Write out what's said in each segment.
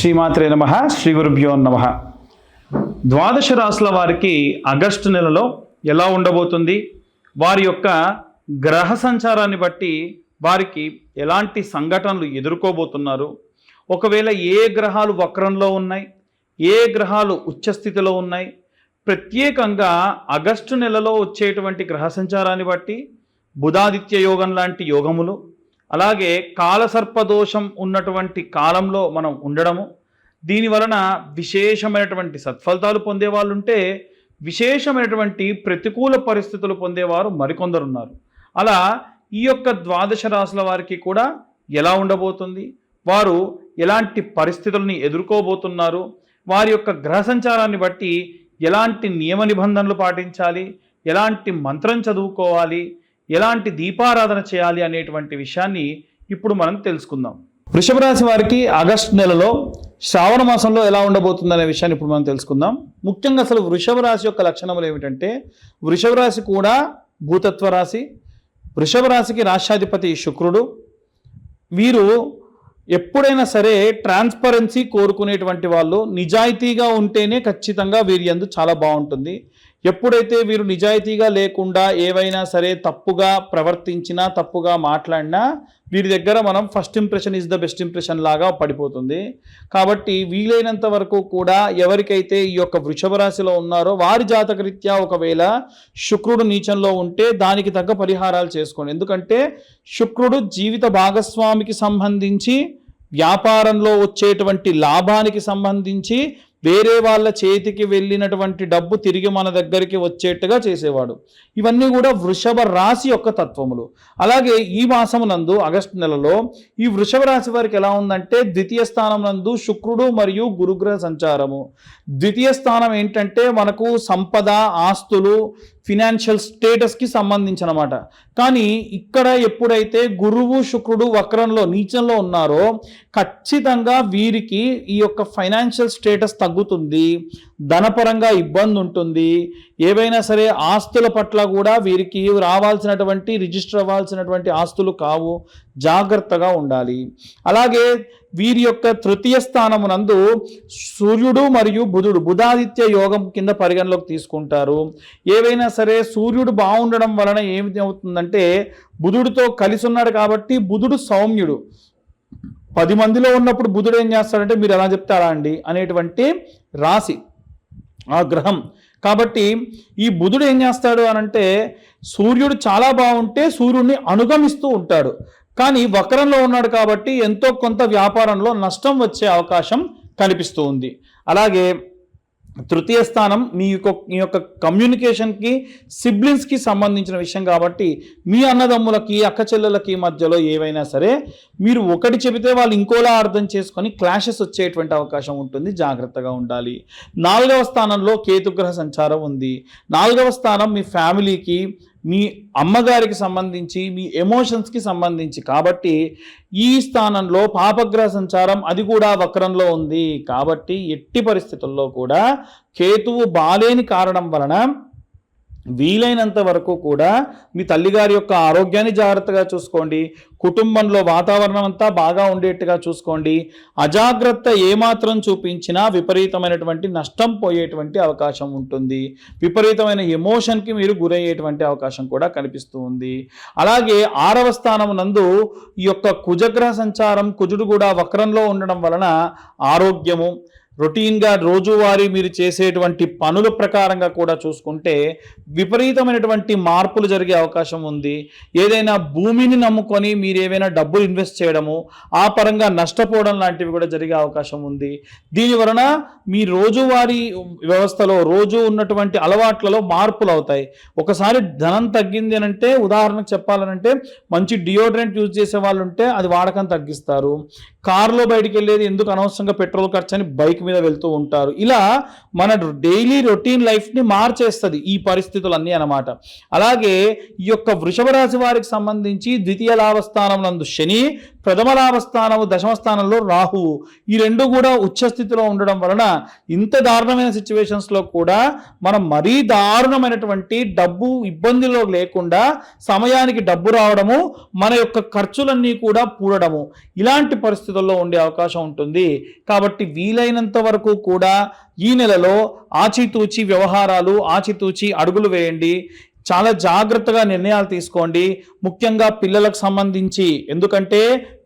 శ్రీమాత్రే నమః. శ్రీ గురుభ్యో నమః. ద్వాదశ రాశుల వారికి ఆగస్టు నెలలో ఎలా ఉండబోతుంది, వారి యొక్క గ్రహ సంచారాన్ని బట్టి వారికి ఎలాంటి సంఘటనలు ఎదుర్కోబోతున్నారు, ఒకవేళ ఏ గ్రహాలు వక్రంలో ఉన్నాయి, ఏ గ్రహాలు ఉచ్చస్థితిలో ఉన్నాయి, ప్రత్యేకంగా ఆగస్టు నెలలో వచ్చేటువంటి గ్రహ సంచారాన్ని బట్టి బుధాదిత్య యోగం లాంటి యోగములు, అలాగే కాలసర్పదోషం ఉన్నటువంటి కాలంలో మనం ఉండడము, దీని వలన విశేషమైనటువంటి సత్ఫలితాలు పొందేవాళ్ళు ఉంటే విశేషమైనటువంటి ప్రతికూల పరిస్థితులు పొందేవారు మరికొందరు ఉన్నారు. అలా ఈ యొక్క ద్వాదశ రాశుల వారికి కూడా ఎలా ఉండబోతుంది, వారు ఎలాంటి పరిస్థితులని ఎదుర్కోబోతున్నారు, వారి యొక్క గ్రహ సంచారాన్ని బట్టి ఎలాంటి నియమ నిబంధనలు పాటించాలి, ఎలాంటి మంత్రం చదువుకోవాలి, ఎలాంటి దీపారాధన చేయాలి అనేటువంటి విషయాన్ని ఇప్పుడు మనం తెలుసుకుందాం. వృషభ రాశి వారికి ఆగస్టు నెలలో శ్రావణ మాసంలో ఎలా ఉండబోతుంది అనే విషయాన్ని ఇప్పుడు మనం తెలుసుకుందాం. ముఖ్యంగా అసలు వృషభ రాశి యొక్క లక్షణములు ఏమిటంటే, వృషభ రాశి కూడా భూతత్వ రాశి. వృషభ రాశికి రాష్ట్రాధిపతి శుక్రుడు. వీరు ఎప్పుడైనా సరే ట్రాన్స్పరెన్సీ కోరుకునేటువంటి వాళ్ళు, నిజాయితీగా ఉంటేనే ఖచ్చితంగా వీరి యందు చాలా బాగుంటుంది. ఎప్పుడైతే వీరు నిజాయితీగా లేకుండా ఏవైనా సరే తప్పుగా ప్రవర్తించినా, తప్పుగా మాట్లాడినా వీరి దగ్గర మనం first impression is the best impression లాగా పడిపోతుంది. కాబట్టి వీలైనంత వరకు కూడా ఎవరికైతే ఈ యొక్క వృషభ రాశిలో ఉన్నారో వారి జాతకరీత్యా ఒకవేళ శుక్రుడు నీచంలో ఉంటే దానికి తగ్గ పరిహారాలు చేసుకోండి. ఎందుకంటే శుక్రుడు జీవిత భాగస్వామికి సంబంధించి, వ్యాపారంలో వచ్చేటువంటి లాభానికి సంబంధించి వేరే వాళ్ళ చేతికి వెళ్ళినటువంటి డబ్బు తిరిగి మన దగ్గరికి వచ్చేట్టుగా చేసేవాడు. ఇవన్నీ కూడా వృషభ రాశి యొక్క తత్వములు. అలాగే ఈ మాసమునందు ఆగస్టు నెలలో ఈ వృషభ రాశి వారికి ఎలా ఉందంటే, ద్వితీయ స్థానం నందు శుక్రుడు మరియు గురుగ్రహ సంచారము. ద్వితీయ స్థానం ఏంటంటే మనకు సంపద, ఆస్తులు, ఫినాన్షియల్ స్టేటస్కి సంబంధించినమాట. కానీ ఇక్కడ ఎప్పుడైతే గురువు శుక్రుడు వక్రంలో నీచంలో ఉన్నారో ఖచ్చితంగా వీరికి ఈ యొక్క ఫైనాన్షియల్ స్టేటస్ తగ్గుతుంది, ధనపరంగా ఇబ్బంది ఉంటుంది. ఏవైనా సరే ఆస్తుల పట్ల కూడా వీరికి రావాల్సినటువంటి, రిజిస్టర్ అవ్వాల్సినటువంటి ఆస్తులు కావు, జాగ్రత్తగా ఉండాలి. అలాగే వీరి యొక్క తృతీయ స్థానమునందు సూర్యుడు మరియు బుధుడు, బుధాదిత్య యోగం కింద పరిగణలోకి తీసుకుంటారు. ఏవైనా సరే సూర్యుడు బాగుండడం వలన ఏమి అవుతుందంటే, బుధుడితో కలిసి ఉన్నాడు కాబట్టి బుధుడు సౌమ్యుడు. 10 మందిలో ఉన్నప్పుడు బుధుడు ఏం చేస్తాడంటే మీరు ఎలా చెప్తే అలా అండి అనేటువంటి రాశి ఆ గ్రహం. కాబట్టి ఈ బుధుడు ఏం చేస్తాడు అనంటే, సూర్యుడు చాలా బాగుంటే సూర్యుడిని అనుగమిస్తూ ఉంటాడు. కానీ వక్రంలో ఉన్నాడు కాబట్టి ఎంతో కొంత వ్యాపారంలో నష్టం వచ్చే అవకాశం కనిపిస్తూ ఉంది. అలాగే తృతీయ స్థానం మీ యొక్క కమ్యూనికేషన్కి, సిబ్లింగ్స్కి సంబంధించిన విషయం కాబట్టి మీ అన్నదమ్ములకి, అక్క చెల్లెలకి మధ్యలో ఏవైనా సరే మీరు ఒకటి చెబితే వాళ్ళు ఇంకోలా అర్థం చేసుకొని క్లాషెస్ వచ్చేటువంటి అవకాశం ఉంటుంది, జాగ్రత్తగా ఉండాలి. 4వ స్థానంలో కేతుగ్రహ సంచారం ఉంది. 4వ స్థానం మీ ఫ్యామిలీకి, మీ అమ్మగారికి సంబంధించి, మీ ఎమోషన్స్కి సంబంధించి కాబట్టి ఈ స్థానంలో పాపగ్రహ సంచారం, అది కూడా వక్రంలో ఉంది. కాబట్టి ఎట్టి పరిస్థితుల్లో కూడా కేతువు బాలేని కారణం వలన వీలైనంత వరకు కూడా మీ తల్లిగారి యొక్క ఆరోగ్యాన్ని జాగ్రత్తగా చూసుకోండి. కుటుంబంలో వాతావరణం అంతా బాగా ఉండేట్టుగా చూసుకోండి. అజాగ్రత్త ఏమాత్రం చూపించినా విపరీతమైనటువంటి నష్టం పోయేటువంటి అవకాశం ఉంటుంది. విపరీతమైన ఎమోషన్కి మీరు గురయ్యేటువంటి అవకాశం కూడా కనిపిస్తూ ఉంది. అలాగే 6వ స్థానం నందు ఈ యొక్క కుజగ్రహ సంచారం, కుజుడు కూడా వక్రంలో ఉండడం వలన ఆరోగ్యము, రొటీన్గా రోజువారీ మీరు చేసేటువంటి పనుల ప్రకారంగా కూడా చూసుకుంటే విపరీతమైనటువంటి మార్పులు జరిగే అవకాశం ఉంది. ఏదైనా భూమిని నమ్ముకొని మీరు ఏవైనా డబ్బులు ఇన్వెస్ట్ చేయడము, ఆ పరంగా నష్టపోవడం లాంటివి కూడా జరిగే అవకాశం ఉంది. దీని వలన మీ రోజువారీ వ్యవస్థలో, రోజు ఉన్నటువంటి అలవాట్లలో మార్పులు అవుతాయి. ఒకసారి ధనం తగ్గింది అని అంటే, ఉదాహరణకు చెప్పాలనంటే మంచి డియోడ్రెంట్ యూజ్ చేసే వాళ్ళు ఉంటే అది వాడకం తగ్గిస్తారు. కారులో బయటికి వెళ్ళేది ఎందుకు, అనవసరంగా పెట్రోల్ ఖర్చు అని బైక్ మీద వెళ్తూ ఉంటారు. ఇలా మన డైలీ రొటీన్ లైఫ్ని మార్చేస్తుంది ఈ పరిస్థితులన్నీ అన్నమాట. అలాగే ఈ యొక్క వృషభ రాశి వారికి సంబంధించి ద్వితీయ లాభస్థానం నందు శని, ప్రథమ లాభస్థానము దశమ స్థానంలో రాహువు, ఈ రెండు కూడా ఉచ్చ స్థితిలో ఉండడం వలన ఇంత దారుణమైన సిచ్యువేషన్స్లో కూడా మనం మరీ దారుణమైనటువంటి డబ్బు ఇబ్బందిలో లేకుండా సమయానికి డబ్బు రావడము, మన యొక్క ఖర్చులన్నీ కూడా పూడడము, ఇలాంటి పరిస్థితుల్లో ఉండే అవకాశం ఉంటుంది. కాబట్టి వీలైనంత వరకు కూడా ఈ నెలలో ఆచితూచి వ్యవహారాలు, ఆచితూచి అడుగులు వేయండి. చాలా జాగ్రత్తగా నిర్ణయాలు తీసుకోండి. ముఖ్యంగా పిల్లలకు సంబంధించి, ఎందుకంటే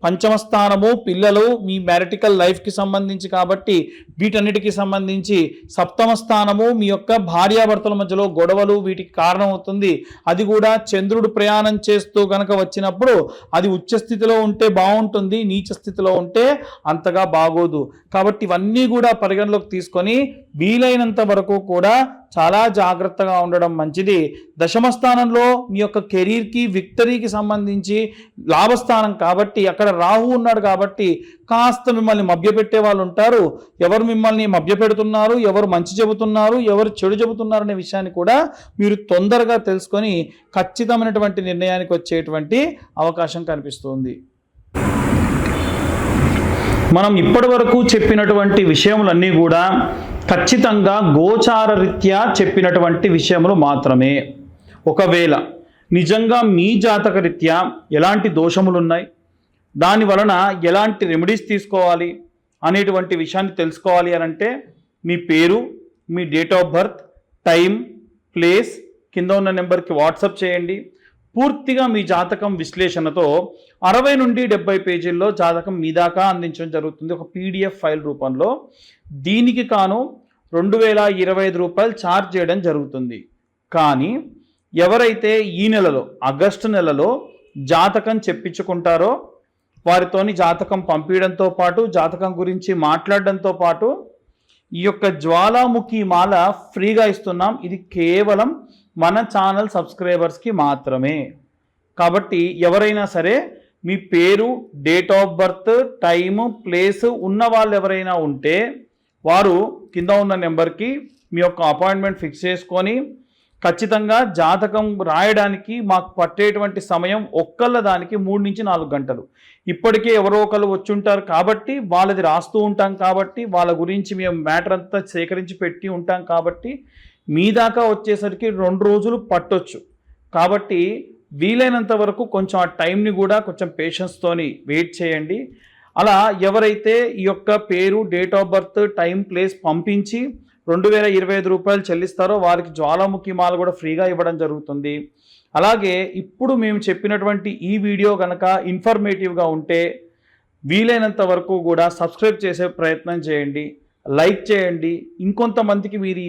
పంచమ స్థానము పిల్లలు మీ మ్యారిటికల్ లైఫ్కి సంబంధించి కాబట్టి వీటన్నిటికీ సంబంధించి, సప్తమ స్థానము మీ యొక్క భార్యాభర్తల మధ్యలో గొడవలు వీటికి కారణమవుతుంది. అది కూడా చంద్రుడు ప్రయాణం చేస్తూ కనుక వచ్చినప్పుడు అది ఉచ్చ స్థితిలో ఉంటే బాగుంటుంది, నీచ స్థితిలో ఉంటే అంతగా బాగోదు. కాబట్టి ఇవన్నీ కూడా పరిగణలోకి తీసుకొని వీలైనంత వరకు కూడా చాలా జాగ్రత్తగా ఉండడం మంచిది. దశమ స్థానంలో మీ యొక్క కెరీర్కి, విక్టరీకి సంబంధించి లాభస్థానం కాబట్టి అక్కడ రాహు ఉన్నాడు కాబట్టి కాస్త మిమ్మల్ని మభ్యపెట్టే వాళ్ళు ఉంటారు. ఎవరు మిమ్మల్ని మభ్యపెడుతున్నారు, ఎవరు మంచి చెబుతున్నారు, ఎవరు చెడు చెబుతున్నారు అనే విషయాన్ని కూడా మీరు తొందరగా తెలుసుకొని ఖచ్చితమైనటువంటి నిర్ణయానికి వచ్చేటువంటి అవకాశం కనిపిస్తుంది. మనం ఇప్పటి వరకు చెప్పినటువంటి విషయములన్నీ కూడా ఖచ్చితంగా గోచార రీత్యా చెప్పినటువంటి విషయములు మాత్రమే. ఒకవేళ నిజంగా మీ జాతక రీత్యా ఎలాంటి దోషములు ఉన్నాయి, దాని వలన ఎలాంటి రెమెడీస్ తీసుకోవాలి అనేటువంటి విషయాన్ని తెలుసుకోవాలి అని అంటే మీ పేరు, మీ date of birth, time, place కింద ఉన్న నెంబర్కి వాట్సాప్ చేయండి. పూర్తిగా మీ జాతకం విశ్లేషణతో 60 నుండి 70 పేజీల్లో జాతకం మీ దాకా అందించడం జరుగుతుంది ఒక పీడిఎఫ్ ఫైల్ రూపంలో. దీనికి కాను 2025 రూపాయలు ఛార్జ్ చేయడం జరుగుతుంది. కానీ ఎవరైతే ఈ నెలలో ఆగస్టు నెలలో జాతకం చెప్పించుకుంటారో వారితోని జాతకం పంపించడంతో పాటు, జాతకం గురించి మాట్లాడడంతో పాటు ఈ యొక్క జ్వాలాముఖి మాల ఫ్రీగా ఇస్తున్నాం. ఇది కేవలం మన ఛానల్ సబ్స్క్రైబర్స్కి మాత్రమే. కాబట్టి ఎవరైనా సరే మీ పేరు, date of birth, time, place ఉన్న వాళ్ళు ఎవరైనా ఉంటే వారు కింద ఉన్న నెంబర్కి మీ యొక్క అపాయింట్మెంట్ ఫిక్స్ చేసుకొని ఖచ్చితంగా జాతకం రాయడానికి మాకు పట్టేటువంటి సమయం ఒక్కళ్ళ దానికి 3 నుంచి 4 గంటలు. ఇప్పటికే ఎవరో ఒకళ్ళు వచ్చి ఉంటారు కాబట్టి వాళ్ళది రాస్తూ ఉంటాం కాబట్టి వాళ్ళ గురించి మేము మ్యాటర్ అంతా సేకరించి పెట్టి ఉంటాం కాబట్టి మీ దాకా వచ్చేసరికి 2 రోజులు పట్టొచ్చు. కాబట్టి వీలైనంత వరకు కొంచెం ఆ టైంని కూడా కొంచెం పేషెన్స్తోని వెయిట్ చేయండి. అలా ఎవరైతే ఈ యొక్క పేరు, date of birth, time, place పంపించి 2025 రూపాయలు చెల్లిస్తారో వారికి జ్వాలాముఖి మాల కూడా ఫ్రీగా ఇవ్వడం జరుగుతుంది. అలాగే ఇప్పుడు మేము చెప్పినటువంటి ఈ వీడియో కనుక ఇన్ఫర్మేటివ్గా ఉంటే వీలైనంత వరకు కూడా సబ్స్క్రైబ్ చేసే ప్రయత్నం చేయండి, లైక్ చేయండి, ఇంకొంతమందికి మీరు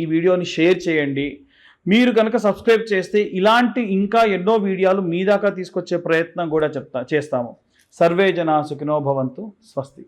ఈ వీడియోని షేర్ చేయండి. మీరు కనుక సబ్స్క్రైబ్ చేస్తే ఇలాంటి ఇంకా ఎన్నో వీడియోలు మీ దాకా తీసుకొచ్చే ప్రయత్నం కూడా చేస్తాము. సర్వే జనా సుఖినో భవంతు. స్వస్తి.